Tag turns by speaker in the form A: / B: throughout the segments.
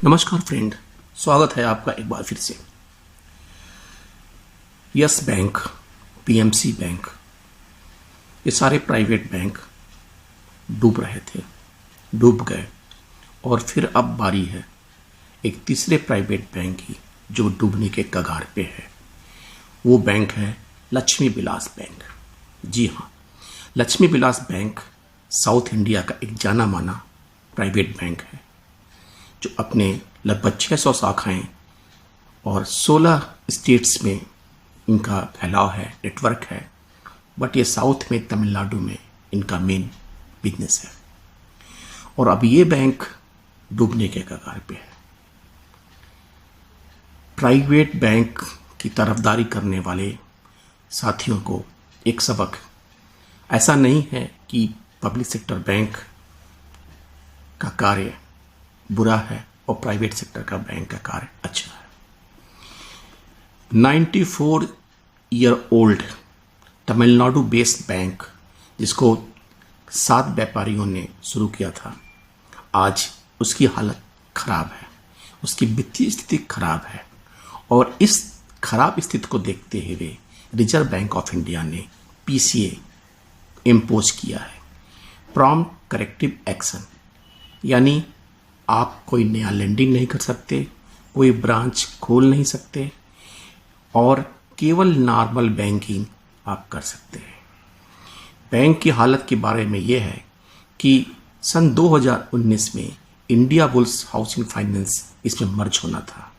A: नमस्कार फ्रेंड, स्वागत है आपका एक बार फिर से। यस बैंक, पीएमसी बैंक, ये सारे प्राइवेट बैंक डूब रहे थे, डूब गए और फिर अब बारी है एक तीसरे प्राइवेट बैंक की जो डूबने के कगार पे है। वो बैंक है लक्ष्मी विलास बैंक। जी हाँ, Lakshmi Vilas bank south India का एक जाना माना प्राइवेट बैंक है जो अपने लगभग 600 शाखाएं और 16 स्टेट्स में इनका फैलाव है, नेटवर्क है। बट ये साउथ में तमिलनाडु में इनका मेन बिजनेस है और अब ये बैंक डूबने के कगार पे है। प्राइवेट बैंक की तरफदारी करने वाले साथियों को एक सबक, ऐसा नहीं है कि पब्लिक सेक्टर बैंक का कार्य बुरा है और प्राइवेट सेक्टर का बैंक का कार्य अच्छा है। 94 year old Tamil Nadu based bank जिसको 7 व्यापारियों ने शुरू किया था, आज उसकी हालत खराब है, उसकी वित्तीय स्थिति खराब है और इस खराब स्थिति को देखते हुए रिजर्व बैंक ऑफ इंडिया ने पीसीए इम्पोज किया है, प्रॉम्प्ट करेक्टिव एक्शन। यानी आप कोई नया लेंडिंग नहीं कर सकते, कोई ब्रांच खोल नहीं सकते और केवल नॉर्मल बैंकिंग आप कर सकते हैं। बैंक की हालत के बारे में यह है कि सन 2019 में इंडिया बुल्स हाउसिंग फाइनेंस इसमें मर्ज होना था,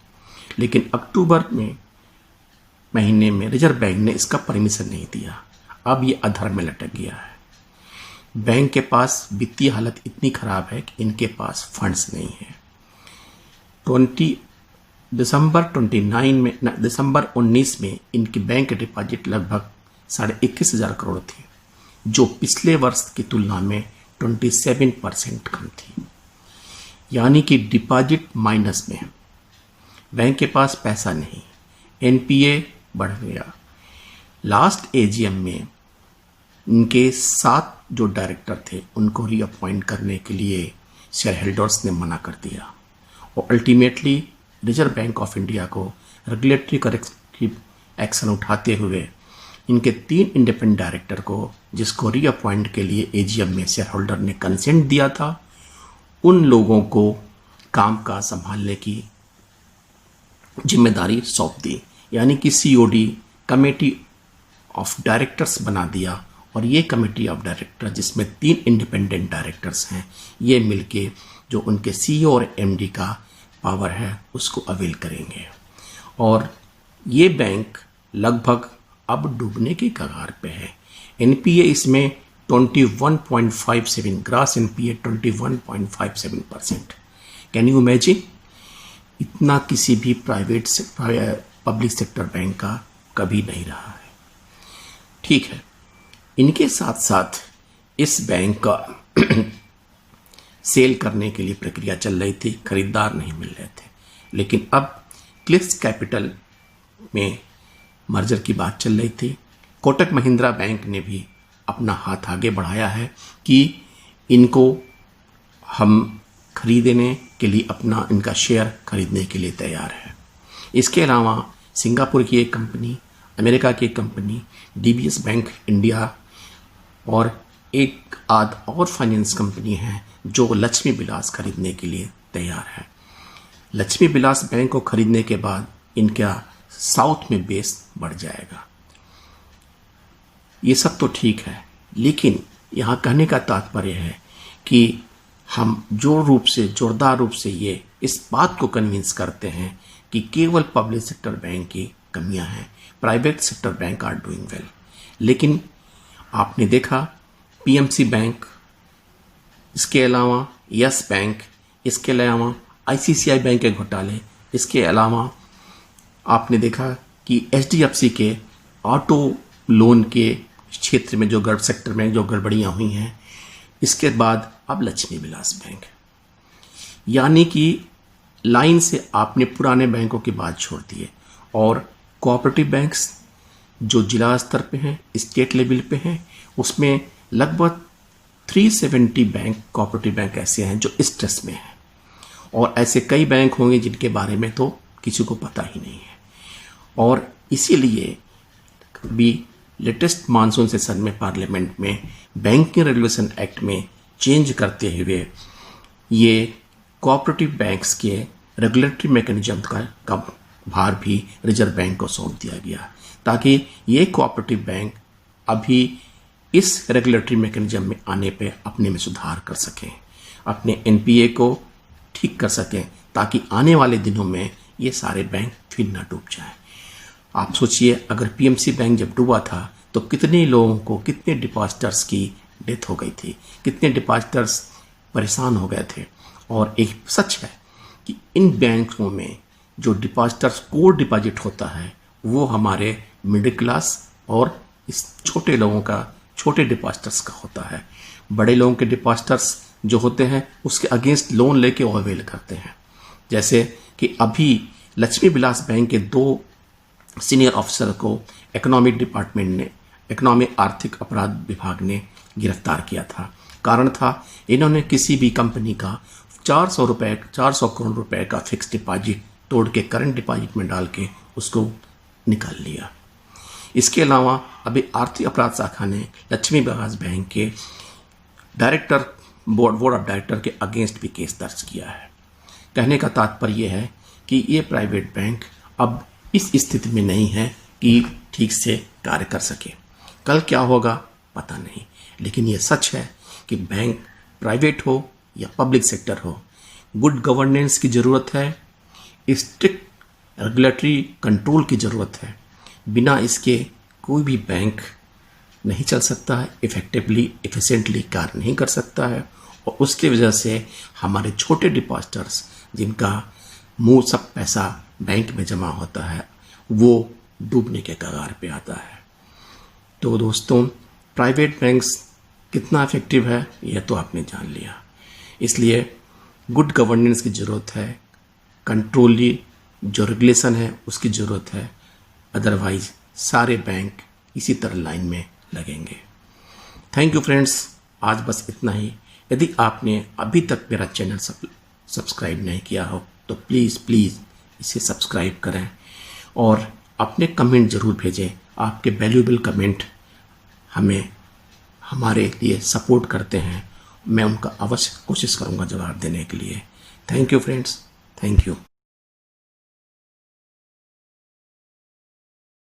A: लेकिन अक्टूबर में महीने में रिजर्व बैंक ने इसका परमिशन नहीं दिया। अब ये अधर में लटक गया है। बैंक के पास वित्तीय हालत इतनी खराब है कि इनके पास फंड्स नहीं है। दिसंबर 19 में इनकी बैंक डिपॉजिट लगभग 21,500 करोड़ थी, जो पिछले वर्ष की तुलना में 27% कम थी। यानी कि डिपॉजिट माइनस में, बैंक के पास पैसा नहीं, एनपीए बढ़ गया। लास्ट एजीएम में इनके 7 जो डायरेक्टर थे उनको रीअपॉइंट करने के लिए शेयर होल्डर्स ने मना कर दिया और ultimately reserve bank of India को रेगुलेटरी करेक्टिव एक्शन उठाते हुए इनके 3 इंडिपेंडेंट डायरेक्टर को, जिसको रीअपॉइंट के लिए एजीएम में शेयर होल्डर ने कंसेंट दिया था, उन लोगों को काम का संभालने की जिम्मेदारी सौंप दी। यानी कि सीओडी, कमेटी ऑफ डायरेक्टर्स बना दिया और ये कमेटी ऑफ डायरेक्टर जिसमें 3 इंडिपेंडेंट डायरेक्टर्स हैं, ये मिलके जो उनके सीईओ और एमडी का पावर है उसको अवेल करेंगे और ये बैंक लगभग अब डूबने के कगार पे है। एनपीए इसमें 21.57, grass NPA 21.57%। Can you imagine? इतना किसी भी पब्लिक सेक्टर बैंक का कभी नहीं रहा है। ठीक है, इनके साथ साथ इस बैंक का सेल करने के लिए प्रक्रिया चल रही थी, खरीदार नहीं मिल रहे थे, लेकिन अब क्लिक्स कैपिटल में मर्जर की बात चल रही थी। कोटक महिंद्रा बैंक ने भी अपना हाथ आगे बढ़ाया है कि इनको हम खरीदने के लिए अपना इनका शेयर खरीदने के लिए तैयार है। इसके अलावा सिंगापुर की एक कंपनी, अमेरिका की एक कंपनी, डीबीएस बैंक इंडिया और एक आध और फाइनेंस कंपनी है जो लक्ष्मी विलास खरीदने के लिए तैयार है। लक्ष्मी विलास बैंक को खरीदने के बाद इनका साउथ में बेस बढ़ जाएगा। ये सब तो ठीक है, लेकिन यहाँ कहने का तात्पर्य है कि हम जोरदार रूप से ये इस बात को कन्विंस करते हैं कि केवल पब्लिक सेक्टर बैंक की कमियां हैं, private sector bank are doing well. लेकिन आपने देखा पीएमसी बैंक, इसके अलावा यस बैंक, इसके अलावा आईसीआईसीआई बैंक के घोटाले, इसके अलावा आपने देखा कि एचडीएफसी के ऑटो लोन के क्षेत्र में जो सेक्टर में जो गड़बड़ियां हुई हैं, इसके बाद अब लक्ष्मी विलास बैंक। यानी कि लाइन से आपने पुराने बैंकों की बात छोड़ दी है और कोऑपरेटिव बैंक्स जो जिला स्तर पे हैं, स्टेट लेवल पे हैं, उसमें लगभग 370 बैंक कोऑपरेटिव बैंक ऐसे हैं जो स्ट्रेस में हैं और ऐसे कई बैंक होंगे जिनके बारे में तो किसी को पता ही नहीं है। और इसीलिए भी लेटेस्ट मानसून सेशन में पार्लियामेंट में बैंकिंग रेगुलेशन एक्ट में चेंज करते हुए ये कोऑपरेटिव बैंक्स के रेगुलेटरी मैकेनिज्म का भार भी रिजर्व बैंक को सौंप दिया गया, ताकि ये कोऑपरेटिव बैंक अभी इस रेगुलेटरी मैकेनिज्म में आने पे अपने में सुधार कर सकें, अपने एनपीए को ठीक कर सकें, ताकि आने वाले दिनों में ये सारे बैंक फिर ना डूब जाएं। आप सोचिए, अगर पीएमसी बैंक जब डूबा था तो कितने लोगों को, कितने डिपॉजिटर्स की डेथ हो गई थी, कितने डिपॉजिटर्स परेशान हो गए थे। और एक सच है कि इन बैंकों में जो डिपॉजिटर्स कोर डिपॉजिट होता है वो हमारे मिडिल क्लास और इस छोटे लोगों का, छोटे डिपॉजिटर्स का होता है। बड़े लोगों के डिपॉजिटर्स जो होते हैं उसके अगेंस्ट लोन लेके अवेल करते हैं। जैसे कि अभी लक्ष्मी विलास बैंक के 2 सीनियर ऑफिसर को इकोनॉमिक डिपार्टमेंट ने, इकोनॉमिक आर्थिक अपराध विभाग ने गिरफ्तार किया था। कारण था इन्होंने किसी भी कंपनी का 400 करोड़ रुपए का फिक्स डिपॉजिट तोड़ के करंट डिपॉजिट में डाल के उसको निकाल लिया। इसके अलावा अभी आर्थिक अपराध शाखा ने लक्ष्मी विलास बैंक के डायरेक्टर, बोर्ड ऑफ डायरेक्टर के अगेंस्ट भी केस दर्ज किया है। कहने का तात्पर्य है कि ये प्राइवेट बैंक अब इस स्थिति में नहीं है कि ठीक से कार्य कर सके। कल क्या होगा पता नहीं, लेकिन ये सच है कि बैंक प्राइवेट हो या पब्लिक सेक्टर हो, गुड गवर्नेंस की ज़रूरत है, स्ट्रिक्ट रेगुलेटरी कंट्रोल की ज़रूरत है। बिना इसके कोई भी बैंक नहीं चल सकता है, इफेक्टिवली, एफिशिएंटली कार्य नहीं कर सकता है। और उसकी वजह से हमारे छोटे डिपॉजिटर्स जिनका मुंह सब पैसा बैंक में जमा होता है वो डूबने के कगार पे आता है। तो दोस्तों, प्राइवेट बैंक्स कितना इफेक्टिव है यह तो आपने जान लिया। इसलिए गुड गवर्नेंस की ज़रूरत है, कंट्रोली जो रेगुलेशन है उसकी ज़रूरत है, अदरवाइज सारे बैंक इसी तरह लाइन में लगेंगे। थैंक यू फ्रेंड्स, आज बस इतना ही। यदि आपने अभी तक मेरा चैनल सब्सक्राइब नहीं किया हो तो प्लीज़ इसे सब्सक्राइब करें और अपने कमेंट ज़रूर भेजें। आपके वैल्यूएबल कमेंट हमें, हमारे लिए सपोर्ट करते हैं। मैं उनका अवश्य कोशिश करूँगा जवाब देने के लिए। Thank you friends, thank you.